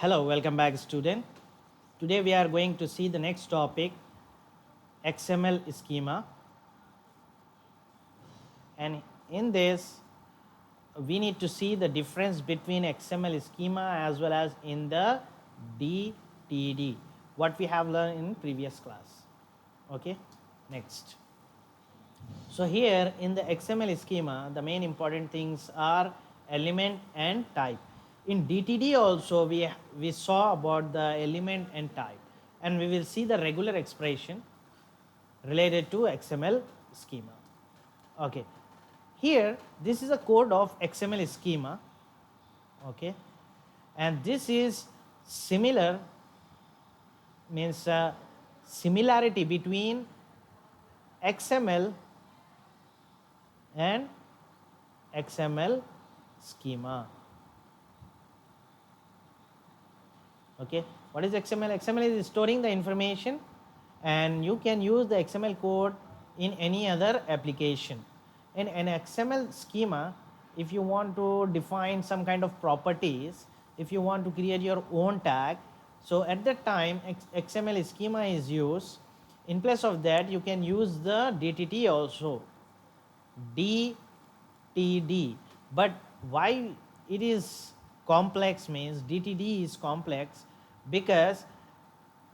Hello, welcome back student. Today we are going to see the next topic, XML schema, and in this we need to see the difference between XML schema as well as in the DTD, what we have learned in previous class. Okay, next. So here in the XML schema, the main important things are element and type. In DTD also we saw about the element and type, and we will see the regular expression related to XML schema. Okay, here this is a code of XML schema. Okay, and this is similar, means similarity between XML and XML schema. Okay, what is XML? XML is storing the information, and you can use the XML code in any other application. In an XML schema, if you want to define some kind of properties, if you want to create your own tag, so at that time XML schema is used. In place of that, you can use the DTD also, DTD. But why it is complex means DTD is complex because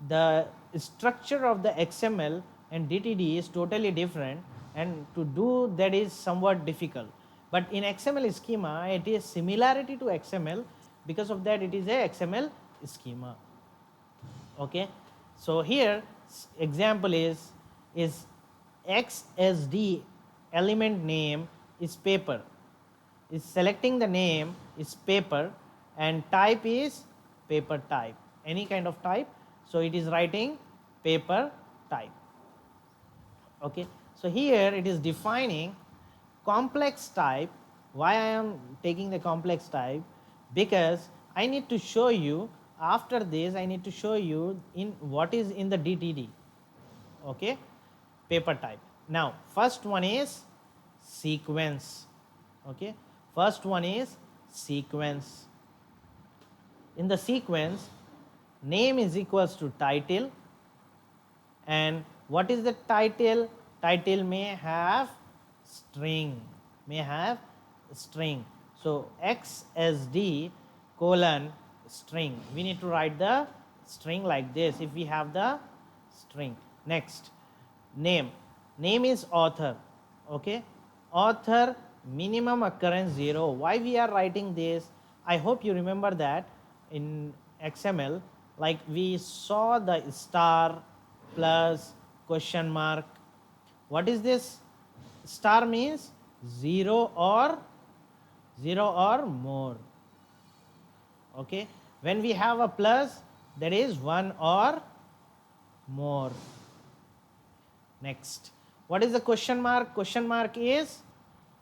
the structure of the XML and DTD is totally different, and to do that is somewhat difficult. But in XML schema, it is similarity to XML. Because of that, it is a XML schema. Okay, so here example is XSD element name is paper, is selecting the name is paper, and type is paper type, any kind of type. So it is writing paper type. Okay, so here it is defining complex type. Why I am taking the complex type? Because I need to show you, after this I need to show you in what is in the DTD. Okay, paper type. Now first one is sequence. Okay, first one is sequence. In the sequence, name is equals to title, and what is the title? Title may have string, so XSD colon string, we need to write the string like this if we have the string. Next, name is author. Okay, author minimum occurrence 0. Why we are writing this? I hope you remember that in XML, like we saw the star plus question mark. What is this? Star means 0 or more. Okay, when we have a plus, that is 1 or more. Next, what is the question mark? Question mark is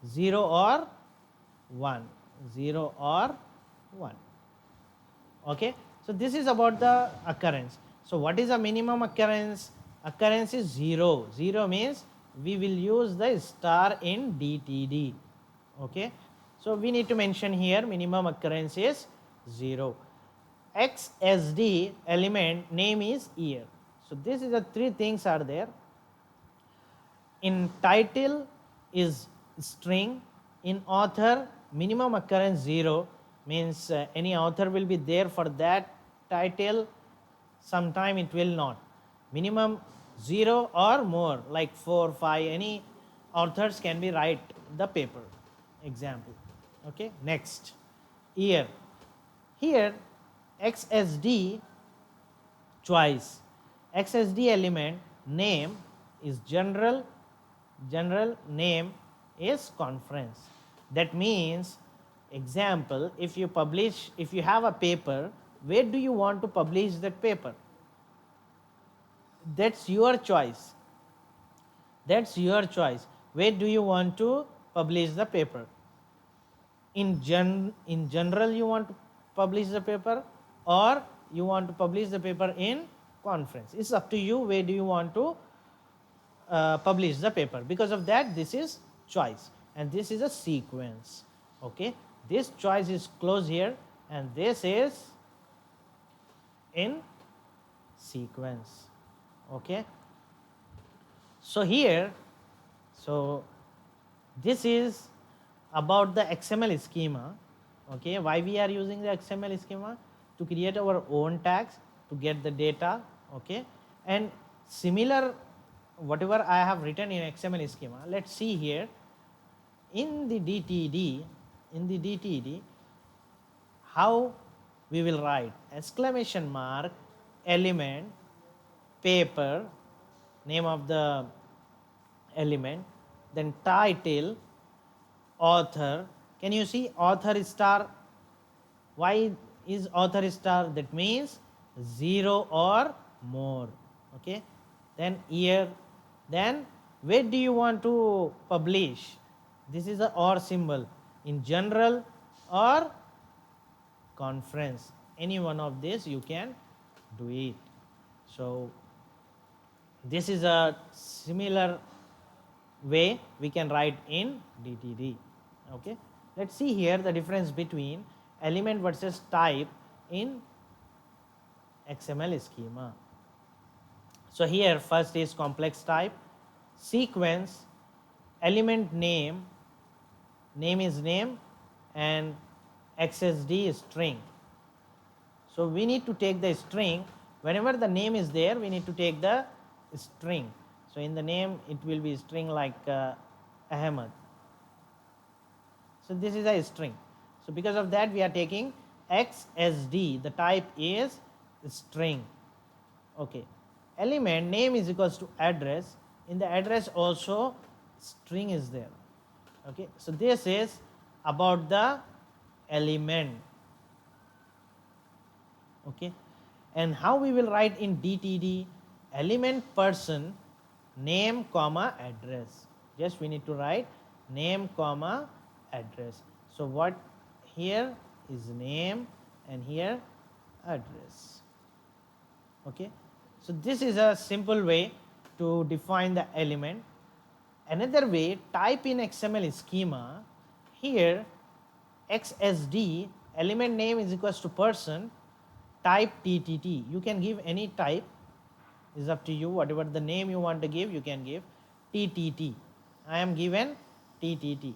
0 or 1. Okay, so this is about the occurrence. So what is the minimum occurrence? Occurrence is 0. 0 means we will use the star in DTD. Okay, so we need to mention here minimum occurrence is 0. XSD element name is year. So this is the three things are there. In title is string. In author, minimum occurrence 0, means any author will be there for that title, sometime it will not. Minimum 0 or more, like 4, 5, any authors can be write the paper. Example. Okay, next, year. Here XSD choice. XSD element name is general name is conference. That means, example, if you have a paper, where do you want to publish that paper? That's your choice. Where do you want to publish the paper? In general you want to publish the paper, or you want to publish the paper in conference. It's up to you where do you want to publish the paper. Because of that, this is choice, and this is a sequence. Okay, this choice is closed here, and this is in sequence. Okay, so here, so this is about the XML schema. Okay, why we are using the XML schema? To create our own tags to get the data. Okay, and similar whatever I have written in XML schema, let's see here in the DTD, how we will write exclamation mark, element, paper, name of the element, then title, author. Can you see author star? Why is author star? That means 0 or more. Okay, then year, then where do you want to publish? This is a or symbol, in general or conference. Any one of this you can do it. So this is a similar way we can write in DTD. Okay, let's see here the difference between element versus type in XML schema. So here first is complex type, sequence, element name, name is name, and XSD is string. So we need to take the string. Whenever the name is there, we need to take the string. So in the name, it will be string like Ahmed. So this is a string. So because of that, we are taking XSD. The type is string. Okay. Element name is equals to address. In the address also string is there. Okay. So this is about the element. Okay, and how we will write in DTD? Element person name comma address. Just we need to write name comma address. So what here is name and here address. Okay, so this is a simple way to define the element. Another way, type in XML schema. Here XSD, element name is equals to person, type TTT. You can give any type, is up to you. Whatever the name you want to give, you can give TTT. I am given TTT.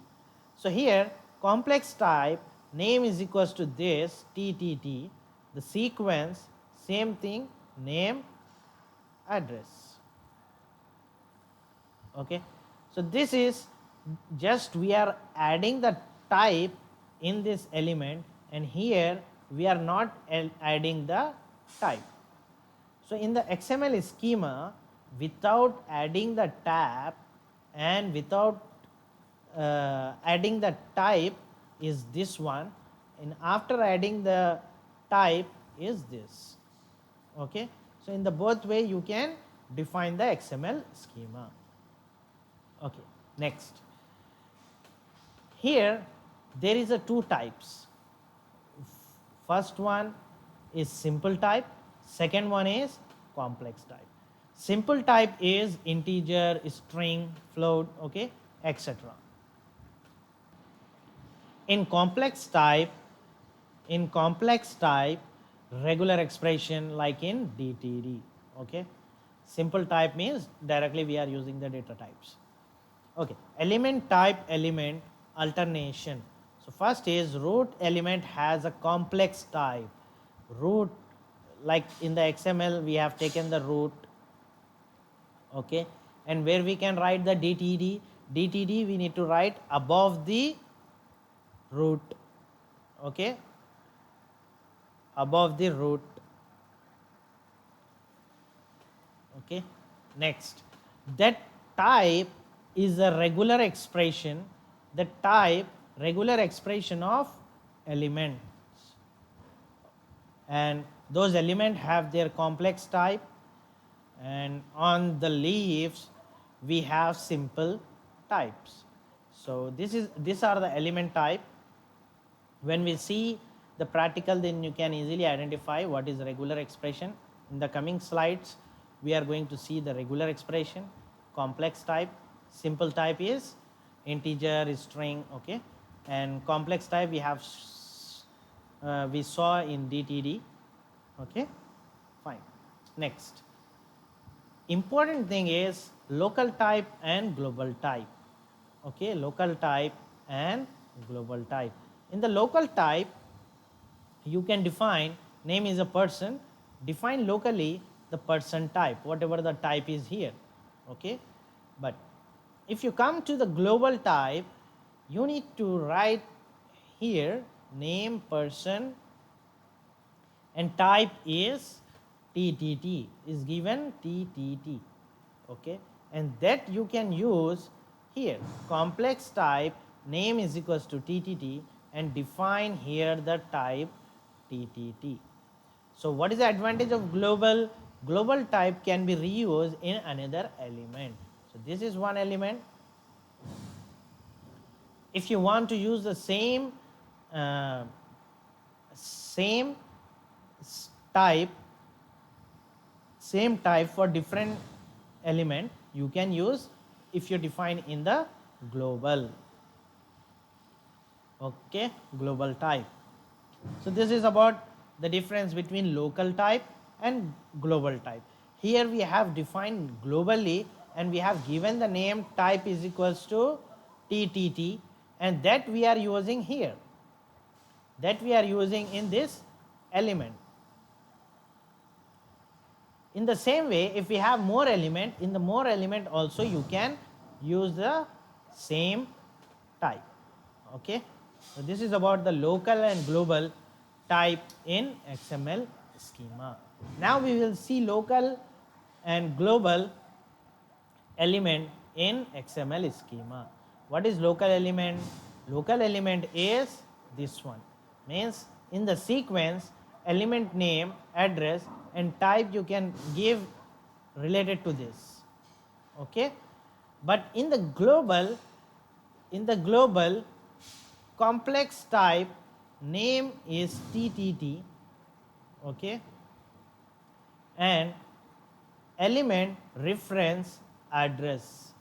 So here complex type name is equals to this TTT. The sequence same thing, name, address. Okay, so this is just we are adding the type in this element, and here we are not adding the type. So in the XML schema, without adding the tab and without adding the type is this one, and after adding the type is this. Okay, so in the both way you can define the XML schema. Okay, next. Here there is a two types. First one is simple type, second one is complex type. Simple type is integer, string, float, okay, etc. In complex type, regular expression like in DTD. Okay, simple type means directly we are using the data types. Okay, element type, element alternation. So first is root element has a complex type. Root, like in the XML we have taken the root. Okay, and where we can write the DTD, we need to write above the root. Okay, above the root. Okay, next, that type is a regular expression, the type regular expression of elements, and those elements have their complex type, and on the leaves we have simple types. So these are the element type. When we see the practical, then you can easily identify what is regular expression. In the coming slides we are going to see the regular expression, complex type, simple type is integer, string, okay, and complex type we have we saw in DTD. Okay, Fine. Next, important thing is local type and global type. Okay, local type and global type. In the local type, you can define name is a person, define locally the person type, whatever the type is here. Okay, but if you come to the global type, you need to write here name person and type is TTT, is given TTT. Okay, and that you can use here complex type name is equals to TTT and define here the type TTT. So what is the advantage of global? Global type can be reused in another element. So this is one element. If you want to use the same uh, same type for different element, you can use if you define in the global. Okay, global type. So this is about the difference between local type and global type. Here we have defined globally and we have given the name type is equals to TTT, and that we are using here, that we are using in this element. In the same way, if we have more element, in the more element also you can use the same type. Okay, so this is about the local and global type in XML schema. Now we will see local and global element in XML schema. What is local element? Local element is this one, means in the sequence element name, address and type you can give related to this. Okay, but in the global complex type name is TTT. Okay, and element reference address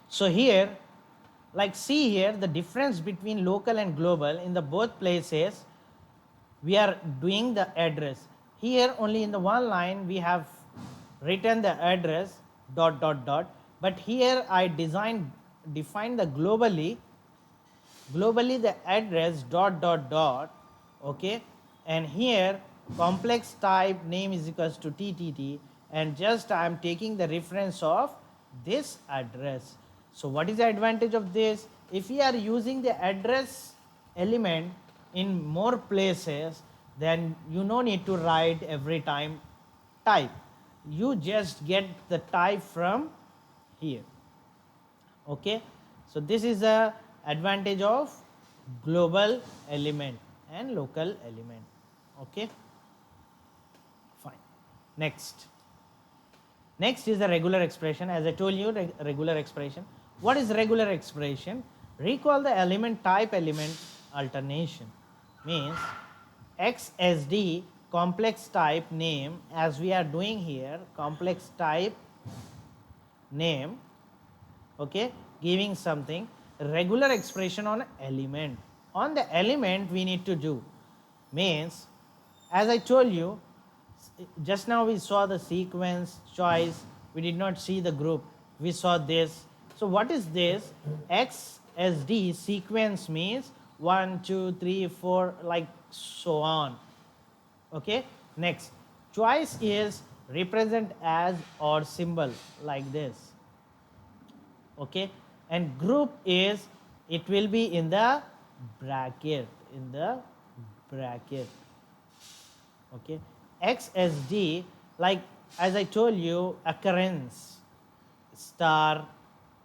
So here, like see here the difference between local and global. In the both places we are doing the address. Here only in the one line we have written the address ... but here I define the globally the address ... Okay, and here complex type name is equals to TTT, and just I am taking the reference of this address. So what is the advantage of this? If we are using the address element in more places, then you no need to write every time type. You just get the type from here. Okay, so this is the advantage of global element and local element. Okay, fine. Next is the regular expression. As I told you, regular expression. What is regular expression? Recall the element type element alternation, means XSD complex type name, as we are doing here, complex type name. Okay, giving something regular expression on element. On the element we need to do, means as I told you just now, we saw the sequence choice, we did not see the group, we saw this. So what is this? XSD sequence means 1 2 3 4 like so on. Okay, next choice is represent as or symbol like this. Okay, and group is, it will be in the bracket, okay. XSD, like as I told you, occurrence star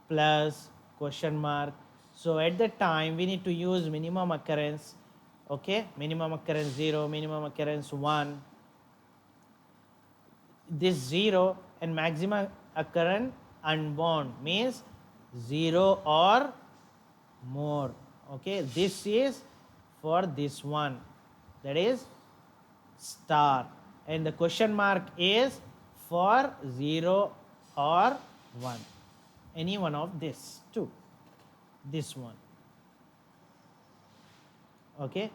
plus question mark. So at that time we need to use minimum occurrence. Okay, minimum occurrence 0, minimum occurrence 1, this 0, and maximum occurrence unbound means 0 or more. Okay, this is for this one, that is star, and the question mark is for 0 or 1, any one of this two, this one. Okay,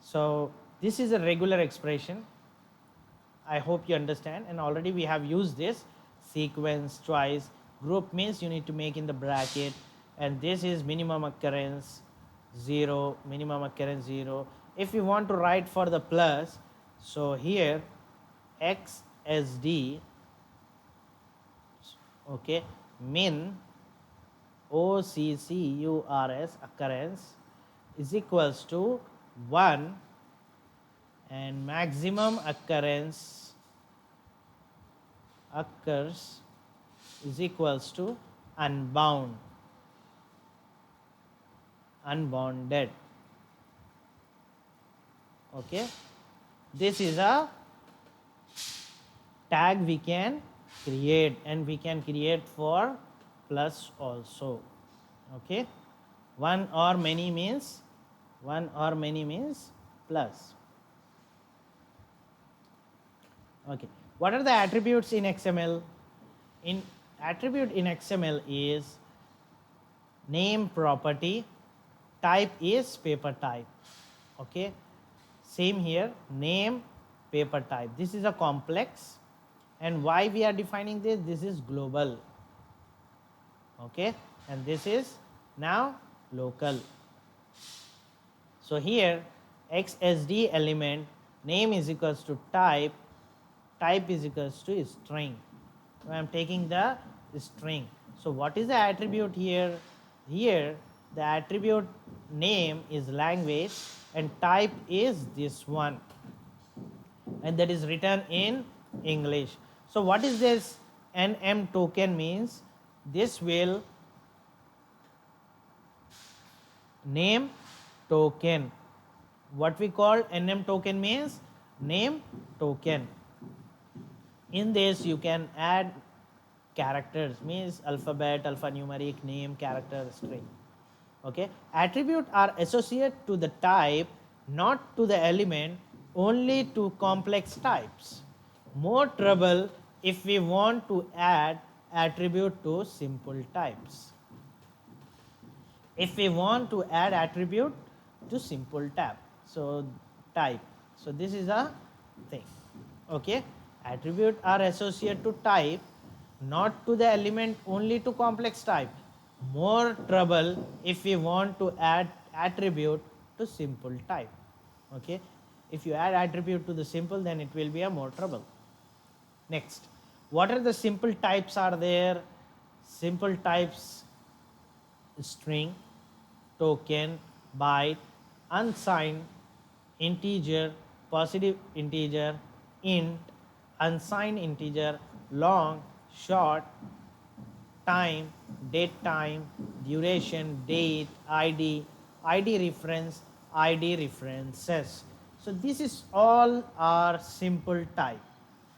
so this is a regular expression. I hope you understand, and already we have used this sequence twice. Group means you need to make in the bracket, and this is minimum occurrence 0, minimum occurrence 0. If you want to write for the plus, so here XSD, okay, min OCCURS occurrence is equals to 1, and maximum occurrence occurs is equals to unbound, unbounded. Okay, this is a tag we can create, and we can create for plus also. Okay, one or many means plus. Okay, what are the attributes in XML? In attribute in XML is name property, type is paper type. Okay, same here, name paper type. This is a complex, and why we are defining this? This is global. Okay, and this is now local. So here XSD element name is equals to type, type is equals to string. So I am taking the string. So what is the attribute here? Here the attribute name is language, and type is this one, and that is written in English. So what is this NM token means? This will name token. What we call NM token means name token. In this you can add characters, means alphabet, alphanumeric, name, character, string. Okay, attribute are associated to the type, not to the element, only to complex types. More trouble if we want to add attribute to simple types. If we want to add attribute to simple type, so this is a thing. Okay, attribute are associated to type, not to the element, only to complex type. More trouble if we want to add attribute to simple type. Okay, if you add attribute to the simple, then it will be a more trouble. Next, what are the simple types are there? Simple types: string, token, byte, unsigned, integer, positive integer, int, unsigned integer, long, short, time, date time, duration, date, ID, ID reference, ID references. So this is all our simple type.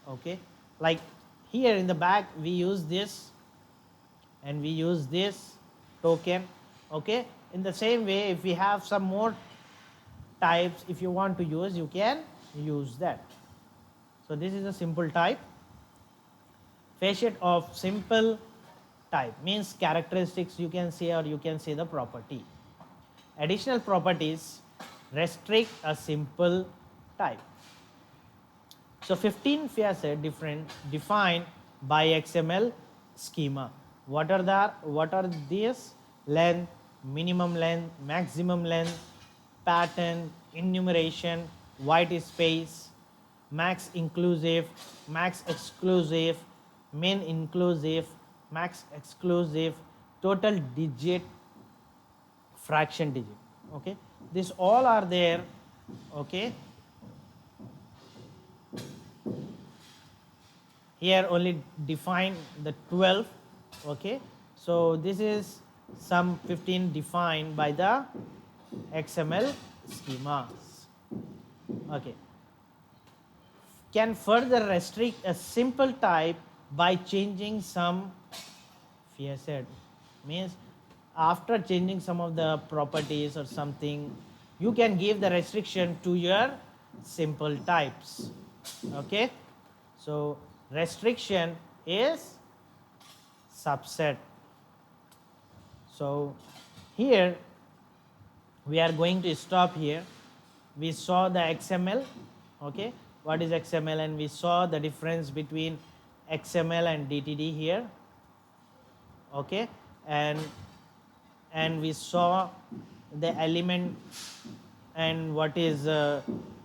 Okay, like here in the back we use this, and we use this token. Okay, in the same way, if we have some more types, if you want to use, you can use that. So this is a simple type. Facet of simple type means characteristics, you can say, or you can say the property. Additional properties restrict a simple type. So 15 facets different defined by XML schema. What are these? Length, minimum length, maximum length, pattern, enumeration, white space, max inclusive, max exclusive, min inclusive, max exclusive, total digit, fraction digit. Okay, these all are there. Okay, here only define the 12. Okay, so this is some 15 defined by the XML schemas. Okay, can further restrict a simple type by changing some facet, means after changing some of the properties or something, you can give the restriction to your simple types. Okay, so restriction is subset. So here we are going to stop here. We saw the XML, okay, what is XML, and we saw the difference between XML and DTD here, okay, and we saw the element and what is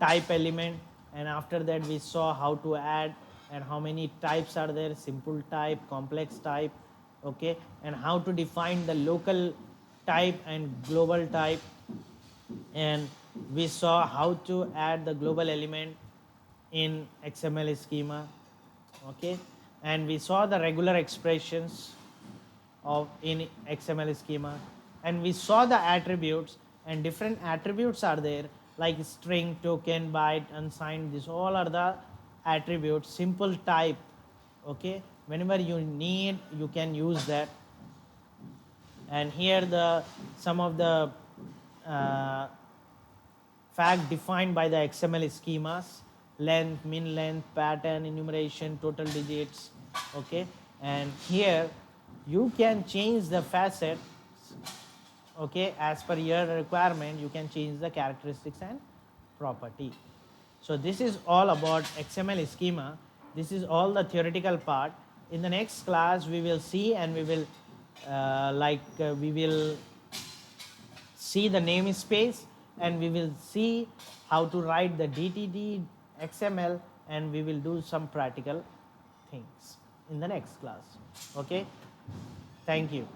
type element, and after that we saw how to add and how many types are there, simple type, complex type, okay, and how to define the local type and global type, and we saw how to add the global element in XML schema, okay, and we saw the regular expressions of in XML schema, and we saw the attributes, and different attributes are there like string, token, byte, unsigned. These all are the attributes, simple type, okay, whenever you need you can use that. And here the some of the uh, fact defined by the XML schemas: length, min length, pattern, enumeration, total digits, okay, and here you can change the facets, okay, as per your requirement. You can change the characteristics and property. So this is all about XML schema. This is all the theoretical part. In the next class we will see, and we will we will see the namespace, and we will see how to write the DTD XML, and we will do some practical things in the next class. Okay, thank you.